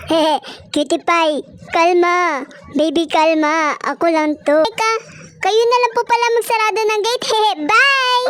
Hehe, cutie pie, kalma. Baby, kalma. Ako lang to. Teka, kayo na lang po pala magsarado ng gate. Hehe, bye!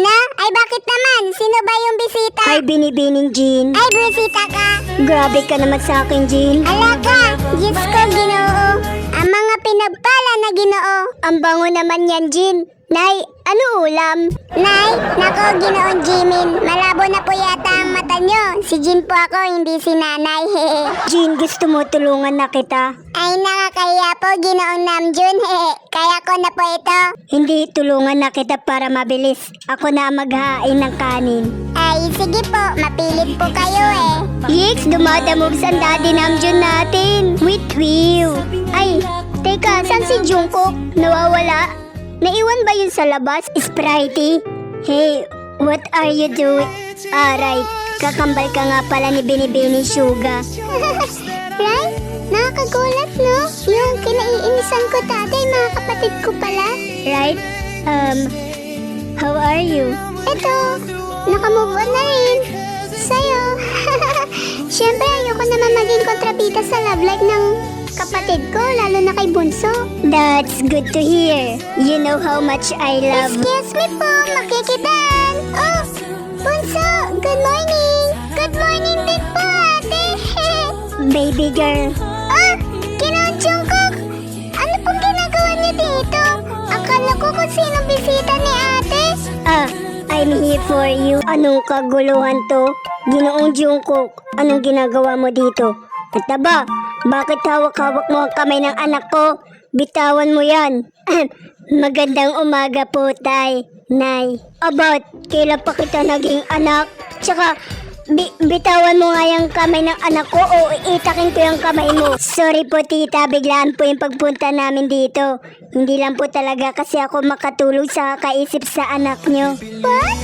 Na? Ay bakit naman? Sino ba yung bisita? Ay, binibining Jean. Ay, bisita ka. Grabe ka naman sa akin, Jean. Alaga, Diyos ko, Ginoo. Ang mga pinagpala na Ginoo. Ang bango naman yan, Jean. Nay, ano ulam? Nay, nako, Ginoong Jimin. Malabo na po yata ang mata nyo. Si Jin po ako, hindi si nanay. Jean, gusto mo tulungan na kita? Ay, nakakahiya po, Ginoong Namjoon. Kaya ko na po ito. Hindi, tulungan na kita para mabilis. Ako na maghain ng kanin. Ay, sige po, mapilit po kayo eh. Yix, dumadamogs ang daddy Namjoon natin. With you. Ay, teka, saan si Jungkook? Nawawala? Naiwan ba yun sa labas, Spritey? Hey, what are you doing? Right, kakambal ka nga pala ni Binibini Suga. Right? Nakakagulat, no? Yung kinaiinisan ko tatay, mga kapatid ko pala. Right? How are you? Eto, nakamove on na rin. Sa'yo. Siyempre, ayoko naman maging kontrabida sa love life ng kapatid ko, lalo na kay Bunso. That's good to hear. You know how much I love... Excuse me po, makikitan. Oh, Bunso, good morning. Good morning din po, ate. Baby girl. Ah, Ginoong Jungkook. Ano pong ginagawa niyo dito? Akala ko kung sino bisita ni ate. I'm here for you. Anong kaguluhan to? Ginoong Jungkook, anong ginagawa mo dito? Kataba, bakit hawak-hawak mo ang kamay ng anak ko? Bitawan mo yan. Magandang umaga po, tay. Nay. About, kailan pa kita naging anak? Tsaka, bitawan mo nga yung kamay ng anak ko o itakin ko yung kamay mo. Sorry po, tita. Biglaan po yung pagpunta namin dito. Hindi lang po talaga kasi ako makatulog sa kakaisip sa anak nyo. What?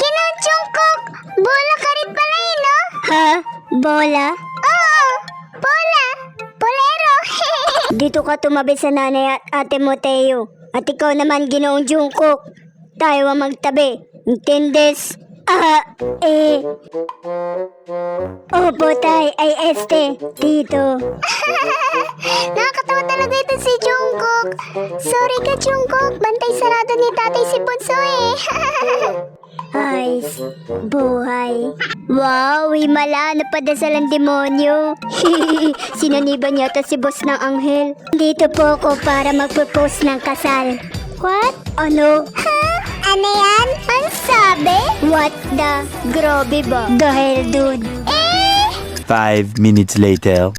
Ginoong Jungkook, bola ka rin pala eh, no? Ha? Bola? Oo, bola. Bolero. Dito ka tumabi sa nanay at ate mo, Teo. At ikaw naman, Ginoong Jungkook. Tayo ang magtabi. Intindes? Opo, tay. Ay, Tito. Nakakatawa talaga ito si Jungkook. Sorry ka, Jungkook. Bantay sarado ni tatay si Bunso eh. Ay, buhay. Wow, himala. Napadasal ang demonyo. Sinaniban yata si boss ng anghel. Dito po ako para magpropose ng kasal. What? Ano? Ha? Ano yan? Ang sabi? What the? Grabe ba? Dahil dude. 5 minutes later.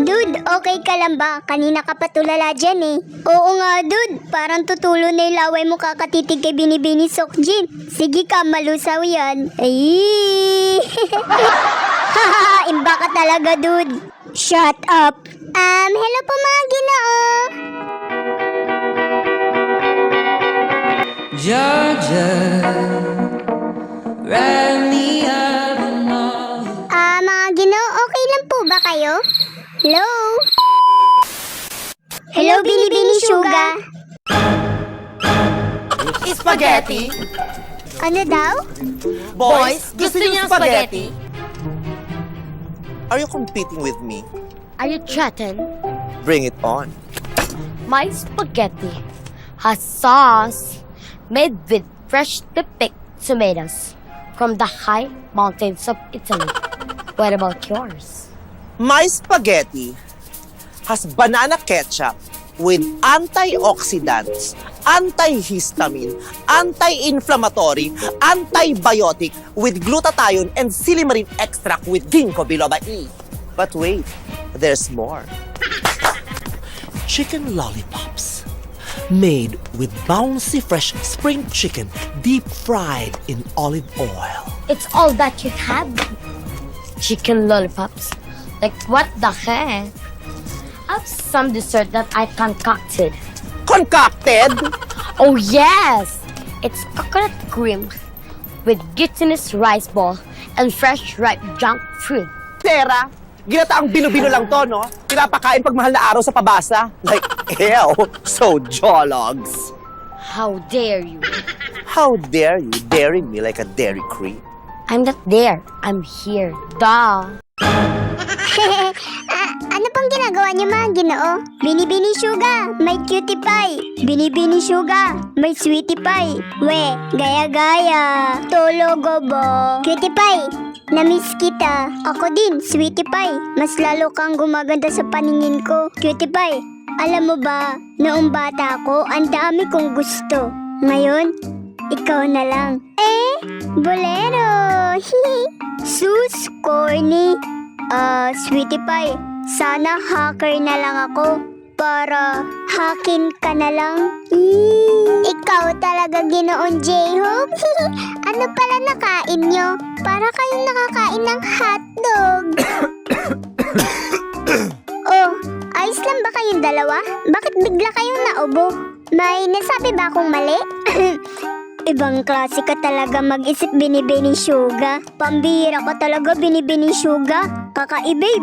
Dude, okay ka lang ba? Kanina ka pa tulala dyan eh. Oo nga, dude. Parang tutulo na yung laway mo kakatitig kay Binibini Sokjin. Sige ka, malusaw yan. Ay! Haha, imba ka talaga, dude. Shut up. Hello po mga Ginoo. Georgia ran the other night. Mga Ginoo, okay lang po ba kayo? Hello? Hello, Binibini Suga. Spaghetti? Ano daw? Boys, gusto niyo spaghetti? Are you competing with me? Are you threatened? Bring it on. My spaghetti has sauce made with freshly picked tomatoes from the high mountains of Italy. What about yours? My spaghetti has banana ketchup with antioxidants, antihistamine, anti-inflammatory, antibiotic with glutathione and silymarin extract with ginkgo biloba E. But wait, there's more. Chicken lollipops. Made with bouncy fresh spring chicken deep fried in olive oil. It's all that you have? Chicken lollipops? Like what the heck? I have some dessert that I concocted. Concocted? Oh yes! It's coconut cream with glutinous rice ball and fresh ripe junk fruit. Tera, ginataang bino-bino lang to, no? Pinapakain pag mahal na araw sa pabasa. Like, ew, so jologs. How dare you? How dare you daring me like a dairy cream? I'm not there. I'm here. Duh. Ano pang ginagawa niyo mga ginoo? Binibini Suga, may cutie pie. Binibini Suga, may sweetie pie. We, gaya-gaya. Tologo bo. Cutie pie, na-miss kita. Ako din, sweetie pie. Mas lalo kang gumaganda sa paningin ko. Cutie pie, alam mo ba, noong bata ako, ang dami kong gusto. Ngayon, ikaw na lang. Bolero. Sus, corny. Sweetie pie, sana hacker na lang ako para hakin ka na lang. Ikaw talaga, Ginoong J-Hope. Ano pala nakain nyo? Para kayong nakakain ng hotdog. Oh, ayos lang ba kayong dalawa? Bakit bigla kayong naubo? May nasabi ba akong mali? Ibang klase ka talaga mag-isip, Binibini Suga. Pambihira ka talaga, Binibini Suga. Kakaibib.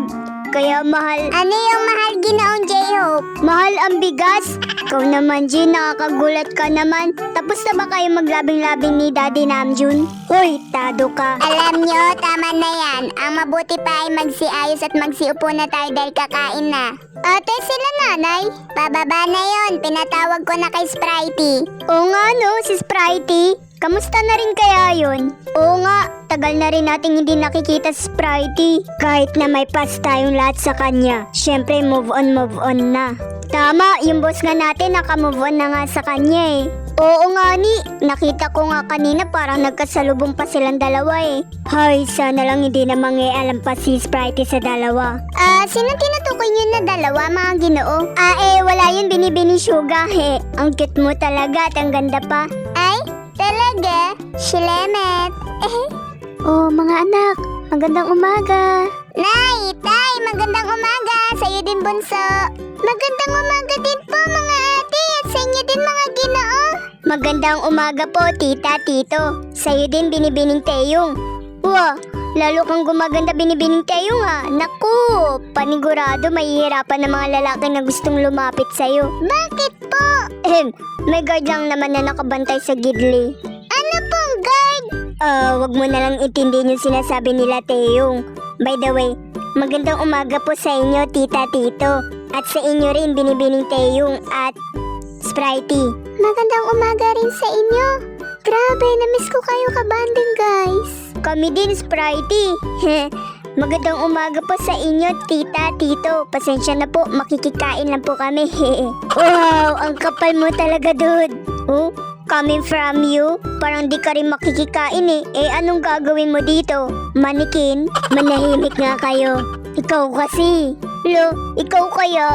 Kaya mahal. Ano yung mahal, Ginoong J-Hope? Mahal ang bigas. Ikaw naman, G, nakakagulat ka naman. Tapos na ba kayo maglabing-labing ni Daddy Namjoon? Hoy, tado ka. Alam nyo, tama na yan. Ang mabuti pa ay magsiayos at magsiupo na tayo dahil kakain na. Ate, sila nanay. Pababa na yon. Pinatawag ko na kay Spritey. Oo nga no, si Spritey. Kamusta na rin kaya yun? Oo nga, tagal na rin nating hindi nakikita si Spritey. Kahit na may pass tayong lahat sa kanya, syempre move on na. Tama, yung boss nga natin naka-move on na nga sa kanya eh. Oo nga ni, nakita ko nga kanina parang nagkasalubong pa silang dalawa eh. Hay, sana lang hindi na mangialam pa si Spritey sa dalawa. Sino tinutukoy nyo na dalawa mga ginoo? Wala yun, Binibini Suga he. Ang cute mo talaga at ang ganda pa. Ay, talaga? Shilemet. Oh, mga anak, magandang umaga. Nay, tay, magandang umaga. Sa'yo din, bunso. Magandang umaga din po, mga ate. At sa inyo din, mga ginoo. Magandang umaga po, tita, tito. Sa'yo din, Binibining Teyong. Wah, lalo kang gumaganda, Binibining Teyong ha. Naku, panigurado mahihirapan ng mga lalaki na gustong lumapit sa'yo. Bakit po? May guard lang naman na nakabantay sa gidli. Ano pong guard? Wag mo na lang intindihin yung sinasabi nila, Teyong. By the way, magandang umaga po sa inyo, tita, tito. At sa inyo rin, Binibining Teyong at Spritey. Magandang umaga rin sa inyo. Grabe, na-miss ko kayo kabanding, guys. Kami din, Spritey. Magandang umaga po sa inyo, tita, tito. Pasensya na po, makikikain lang po kami. Wow, ang kapal mo talaga, dude. Oh, coming from you? Parang di ka rin makikikain eh. Anong gagawin mo dito? Manikin? Manahimik nga kayo. Ikaw kasi. Lo, ikaw kaya?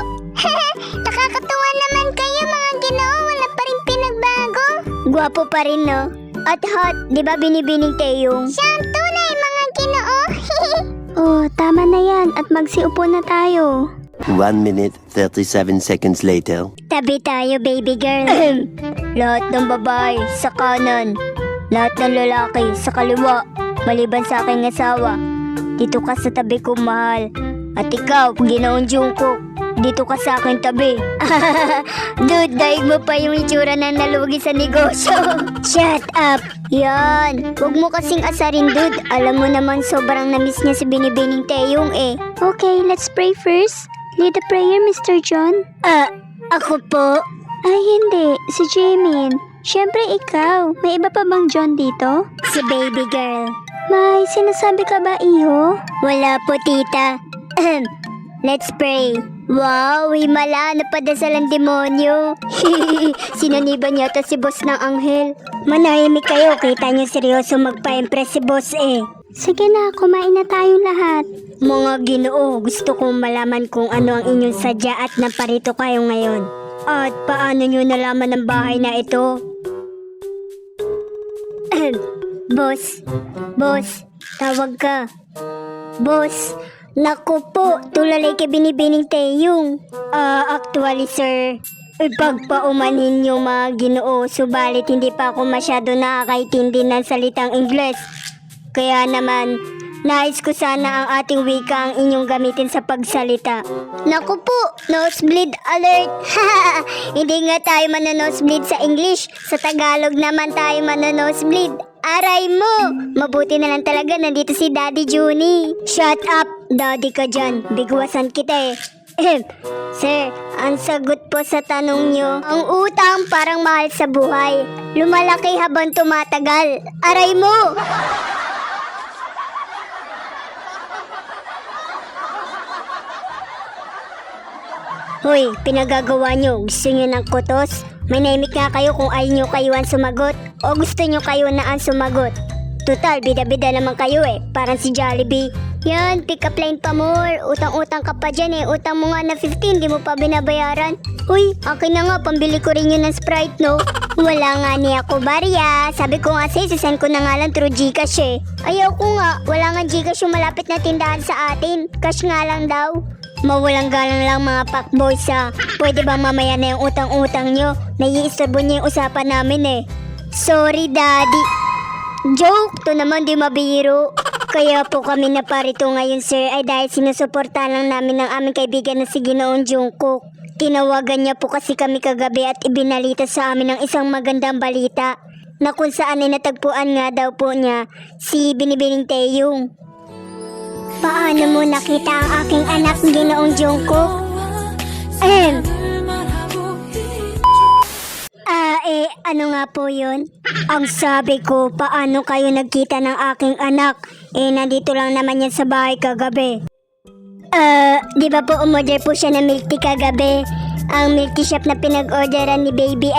Nakakatuwa naman kayo, mga ginoo. Wala pa rin pinagbago. Gwapo pa rin, no? At hot, di ba, Binibining Teyong? Siyang tunay, mga ginoo. Oh, tama na yan. At magsiupo na tayo. 1 minute, 37 seconds later. Tabi tayo, baby girl. Lahat ng babae sa kanan. Lahat ng lalaki sa kaliwa. Maliban sa aking asawa. Dito ka sa tabi ko, mahal. At ikaw, Ginoong Jungkook, dito ka sa aking tabi. Dude, daig mo pa yung itsura na nalugi sa negosyo. Shut up. Yan. Huwag mo kasing asarin, dude. Alam mo naman sobrang na-miss niya si Binibining Teyong eh. Okay, let's pray first. Lead the prayer, Mr. John. Ako po? Ay, hindi. Si Jamin. Siyempre ikaw. May iba pa bang John dito? Si baby girl. May sinasabi ka ba, iho? Wala po, tita. Let's pray. Wow, himala, napadasal ang demonyo. Sinaniban yata si boss ng anghel. Manahimik kayo, kita niyo seryoso magpa-impress si boss eh. Sige na, kumain na tayong lahat. Mga Ginoo, gusto kong malaman kung ano ang inyong sadya at naparito kayo ngayon. At paano nyo nalaman ang bahay na ito? Boss, tawag ka. Boss, naku po, tulalay kay binibining teyong. Actually sir, ipagpaumanhin nyo mga Ginoo, subalit hindi pa ako masyado nakakaintindi ng salitang Ingles. Kaya naman, nais ko sana ang ating wika ang inyong gamitin sa pagsalita. Naku po, nosebleed alert. Hindi nga tayo manonosebleed sa English. Sa Tagalog naman tayo manonosebleed. Aray mo! Mabuti na lang talaga nandito si Daddy Juni. Shut up, daddy ka dyan. Bigwasan kita eh. Sir, ang sagot po sa tanong nyo, ang utang parang mahal sa buhay. Lumalaki habang tumatagal. Aray mo! Hoy, pinagagawa nyo. Gusto nyo ng kutos? May naimik nga kayo kung ayaw nyo kayo ang sumagot o gusto nyo kayo na ang sumagot. Total, bida-bida naman kayo eh. Parang si Jollibee. Yan, pick up line pa more. Utang-utang ka pa dyan eh. Utang mo nga na 15, di mo pa binabayaran. Uy, akin na nga, pambili ko rin yun ng Sprite, no? Wala nga ni ako, Barya. Sabi ko nga sa'yo, sisend ko na nga lang through Gcash eh. Ayaw ko nga, wala nga Gcash yung malapit na tindahan sa atin. Cash nga lang daw. Mawalang galang lang mga pakboys ha. Pwede ba mamaya na yung utang-utang nyo? Naiistorbo niyo yung usapan namin eh. Sorry, Daddy. Joke, to naman di mabiro. Kaya po kami naparito ngayon sir ay dahil sinusuportahan lang namin ng aming kaibigan na si Ginoong Jungkook. Tinawagan niya po kasi kami kagabi at ibinalita sa amin ng isang magandang balita na kung saan ay natagpuan nga daw po niya si Binibining Taeyong. Paano mo nakita ang aking anak, Ginoong Jungkook? Ano nga po yun? Ang sabi ko, paano kayo nagkita ng aking anak? Nandito lang naman yan sa bahay kagabi. Di ba po umorder po siya ng milk tea kagabi? Ang milk tea shop na pinag-orderan ni baby,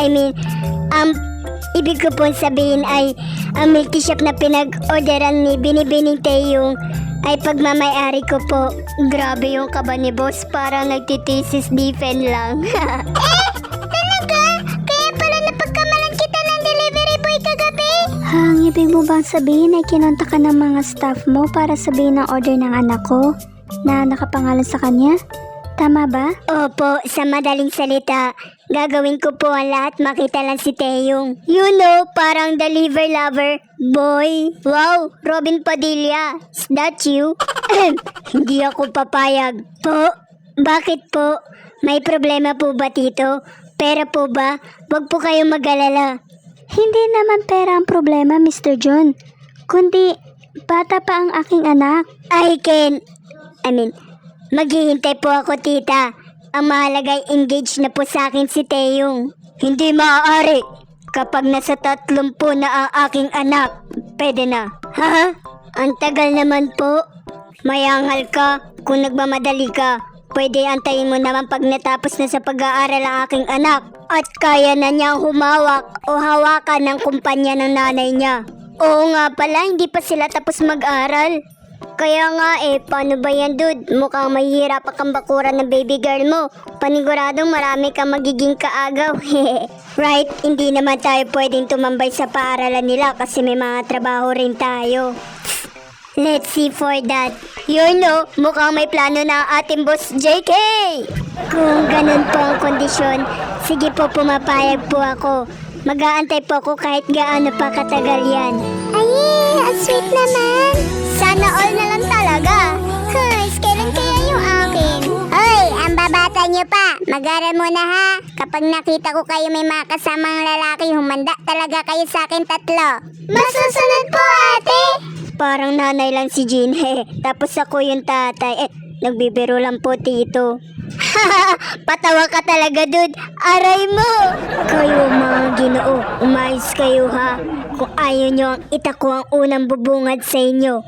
ibig ko po sabihin ay, ang milk tea shop na pinag-orderan ni Binibining Taeyong ay pagmamayari ko po. Grabe yung kaba ni boss, parang nagtitesis defend lang. Talaga? Kaya pala napagkamalan kita ng delivery boy kagabi? Ang ibig mo bang sabihin ay kinonta ka ng mga staff mo para sabihin ang order ng anak ko na nakapangalan sa kanya? Tama ba? Opo, sa madaling salita, gagawin ko po ang lahat makita lang si Taeyong. You know, parang deliver lover. Boy, wow, Robin Padilla, is that you? Hindi ako papayag. Po, bakit po? May problema po ba tito? Pera po ba? Wag po kayong mag-alala. Hindi naman pera ang problema, Mr. John. Kundi, bata pa ang aking anak. Maghihintay po ako, tita. Ang mahalaga ay engaged na po sa akin si Taeyong. Hindi maaari. Kapag nasa 30 na ang aking anak, pwede na. Ha? Ang tagal naman po. Mayangal ka. Kung nagmamadali ka, pwede antayin mo naman pag natapos na sa pag-aaral ang aking anak at kaya na niyang humawak o hawakan ng kumpanya ng nanay niya. Oo nga pala, hindi pa sila tapos mag-aral. Kaya nga paano ba yan, dude? Mukhang mahihirap kang bakuran ng baby girl mo. Paniguradong marami kang magiging kaagaw. Right, hindi naman tayo pwedeng tumambay sa paaralan nila kasi may mga trabaho rin tayo. Let's see for that. You know, mukhang may plano na ang ating boss JK. Kung ganun po ang kondisyon, sige po pumapayag po ako. Mag-aantay po ako kahit gaano pa katagal yan. Ay, ang sweet naman. Sana all na lang talaga. Kailan kaya yung akin? Hoy, ang babata niyo pa. Mag-aral muna ha. Kapag nakita ko kayo may mga kasamang lalaki, humanda talaga kayo sa akin 3. Masusunod po, ate. Parang nanay lang si Jean, tapos ako yung tatay. Nagbibiro lang po, tito. Patawa ka talaga, dude. Aray mo. Kayo mga Ginoo, umayos kayo ha. Kung ayaw nyo ang itako ang unang bubungad sa inyo,